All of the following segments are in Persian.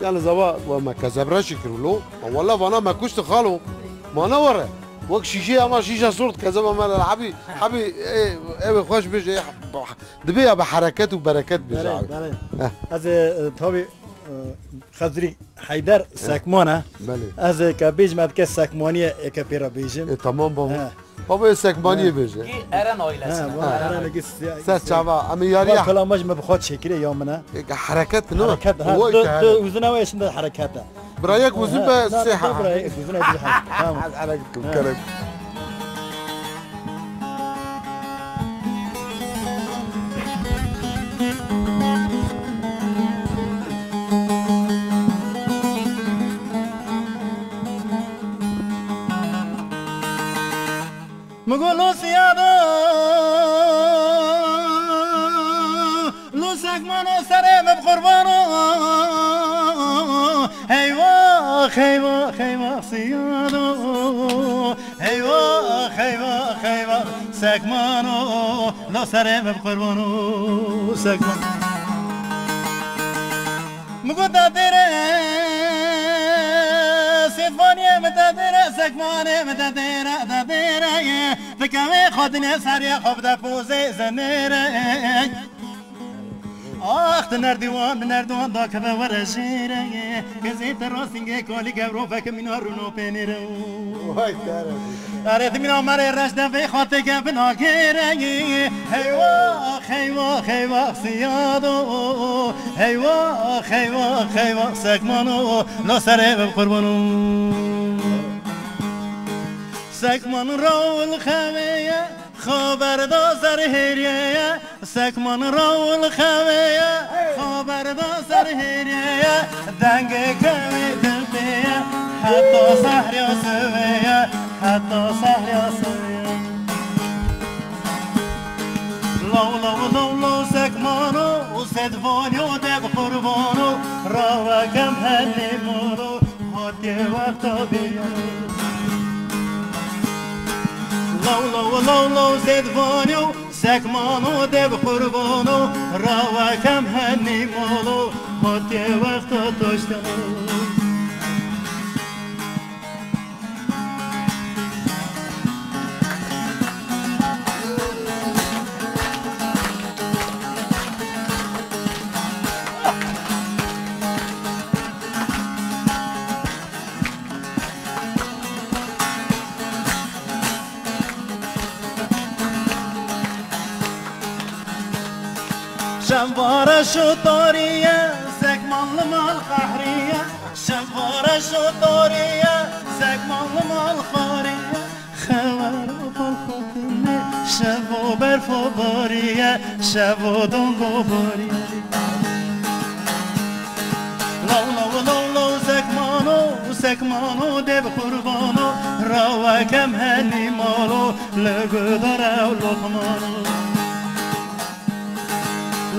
يعني زوا وما كزبرة شكرلو والله فانا ما كشت خالو ما نورة وقت شيشة أما شيشة صورت كذا ما حبي إيه خوش بيج إيه دبيها بحركات وبركات بيجعل. از طبی خضری حیدر سکمانه. بله. از کبیج مدک سکمانیه که پیرا بیجیم. تمام بابا. بابا سکمانیه بیجه. کی ارن آیلسی. ارن نگی. سه چاوا امیاریه. کلامش مبخواد شکلی یا منه. حرکت نه. حرکت. دو وزنه ویشند حرکته. برای یک وزن به صحه. برای یک وزنه دیگه حرکت. حرکت کرد. مقولو سیادو لو سکمانو سره بقربانو هیوا خیوا خیوا سیادو هیوا خیوا خیوا سکمانو لو سره بقربانو سکمان مقول دادره سیفونیه متدره سکمانه متدره دادره فکمی خودنه سری خوب دفوزه زنیره آخت نردوان دا که ورشیره کسی تراسینگه کالی گبرو فکر مینا رونو پینیره اره دمینا مره رش دفعه خاطه که بنا گیره هیوا خیوا خیوا سیادو هیوا خیوا خیوا سکمانو ناسره بقربانو سکمان راول خویه خبردار هریه سکمان راول خویه خبردار هریه دنگ کمی دلبیه حتی سحر یا سویه حتی سحر یا سویه لو سکمانو سدوانیو دب قربانو راوکم هنیمانو هاتی وقتا بیانو لو زدوانیو سکمانو دب قربانو راوکم هنیمانو هاتی وقتا داشتنو شواره شطوریه سکمان مال قهریه شواره شطوریه سکمان مال خاریه خبر بال خودنه شب و برف و باریه شب و دنگ و باریه لو سکمانو دب قربانو راوکم هنی مالو لگو داره و لقمانو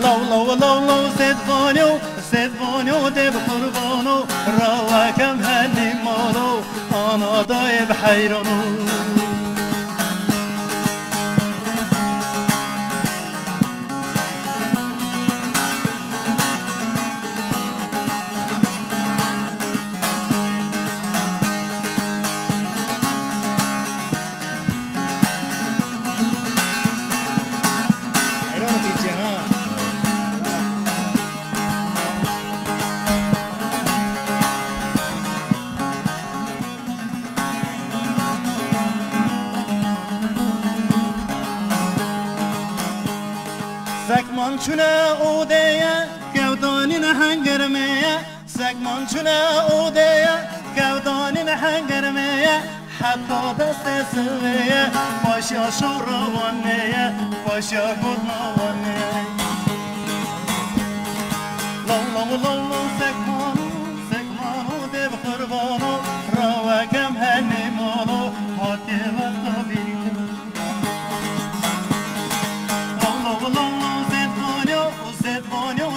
لو زدوانیو دب قربانو راوکم هنی مالو آنا دایب حیرانو سکمان چونه اودیه گودانی نهنگرمیه سکمان چونه اودیه گودانی نهنگرمیه حتی دست سویه پاشا شوروانیه پاشا گودنوانیه لو سکمانو دب قربانو راوکم هنیمانو حتی وقتا بیرون زدوانیو